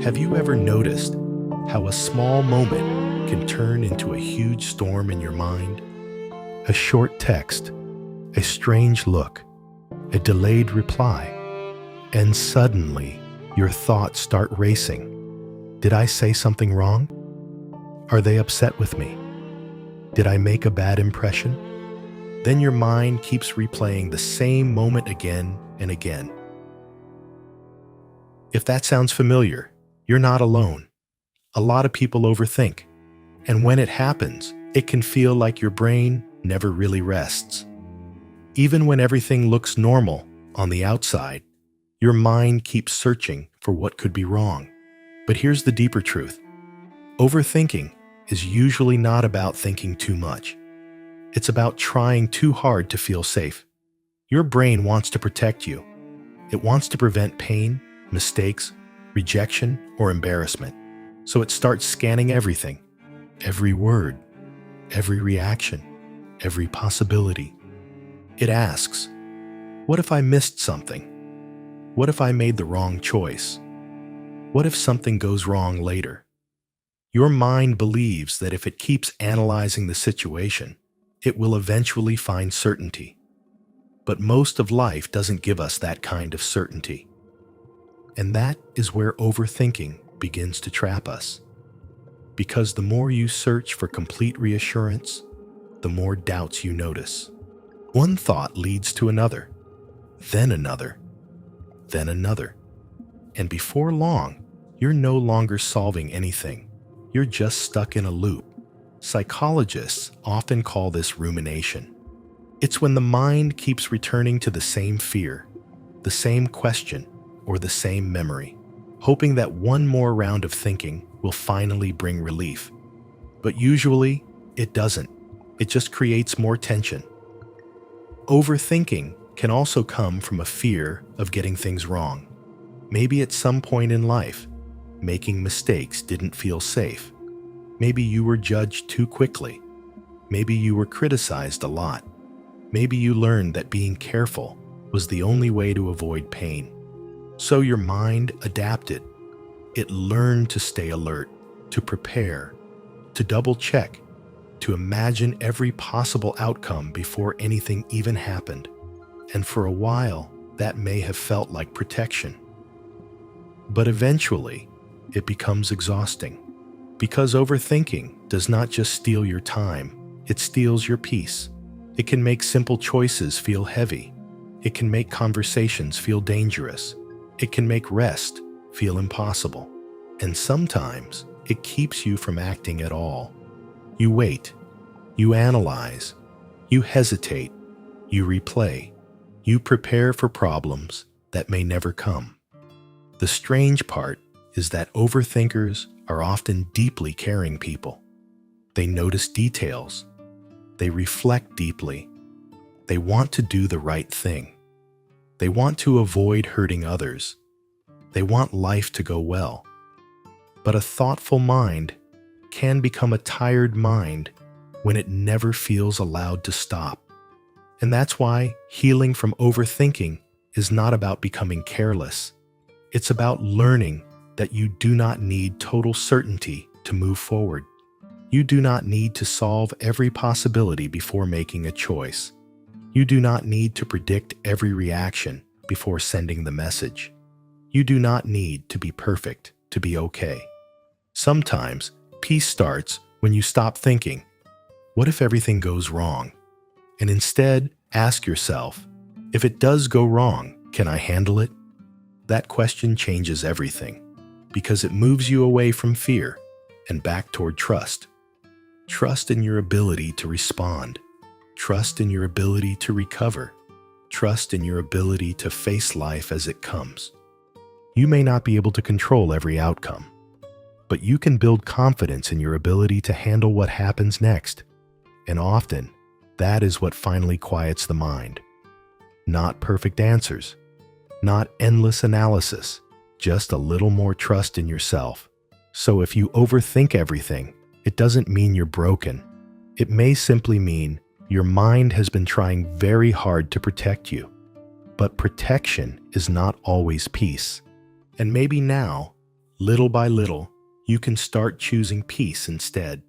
Have you ever noticed how a small moment can turn into a huge storm in your mind? A short text, a strange look, a delayed reply, and suddenly your thoughts start racing. Did I say something wrong? Are they upset with me? Did I make a bad impression? Then your mind keeps replaying the same moment again and again. If that sounds familiar, you're not alone. A lot of people overthink, and when it happens, it can feel like your brain never really rests. Even when everything looks normal on the outside, your mind keeps searching for what could be wrong. But here's the deeper truth. Overthinking is usually not about thinking too much. It's about trying too hard to feel safe. Your brain wants to protect you. It wants to prevent pain, mistakes, rejection, or embarrassment. So it starts scanning everything, every word, every reaction, every possibility. It asks, what if I missed something? What if I made the wrong choice? What if something goes wrong later? Your mind believes that if it keeps analyzing the situation, it will eventually find certainty. But most of life doesn't give us that kind of certainty. And that is where overthinking begins to trap us. Because the more you search for complete reassurance, the more doubts you notice. One thought leads to another, then another, then another. And before long, you're no longer solving anything. You're just stuck in a loop. Psychologists often call this rumination. It's when the mind keeps returning to the same fear, the same question, or the same memory, hoping that one more round of thinking will finally bring relief. But usually, it doesn't. It just creates more tension. Overthinking can also come from a fear of getting things wrong. Maybe at some point in life, making mistakes didn't feel safe. Maybe you were judged too quickly. Maybe you were criticized a lot. Maybe you learned that being careful was the only way to avoid pain. So your mind adapted. It learned to stay alert, to prepare, to double-check, to imagine every possible outcome before anything even happened. And for a while, that may have felt like protection. But eventually, it becomes exhausting. Because overthinking does not just steal your time, it steals your peace. It can make simple choices feel heavy. It can make conversations feel dangerous. It can make rest feel impossible. And sometimes it keeps you from acting at all. You wait, you analyze, you hesitate, you replay, you prepare for problems that may never come. The strange part is that overthinkers are often deeply caring people. They notice details. They reflect deeply. They want to do the right thing. They want to avoid hurting others. They want life to go well. But a thoughtful mind can become a tired mind when it never feels allowed to stop. And that's why healing from overthinking is not about becoming careless. It's about learning that you do not need total certainty to move forward. You do not need to solve every possibility before making a choice. You do not need to predict every reaction before sending the message. You do not need to be perfect to be okay. Sometimes, peace starts when you stop thinking, what if everything goes wrong? And instead, ask yourself, if it does go wrong, can I handle it? That question changes everything, because it moves you away from fear and back toward trust. Trust in your ability to respond. Trust in your ability to recover. Trust in your ability to face life as it comes. You may not be able to control every outcome, but you can build confidence in your ability to handle what happens next. And often, that is what finally quiets the mind. Not perfect answers, not endless analysis, just a little more trust in yourself. So if you overthink everything, it doesn't mean you're broken. It may simply mean your mind has been trying very hard to protect you. But protection is not always peace. And maybe now, Little by little, you can start choosing peace instead.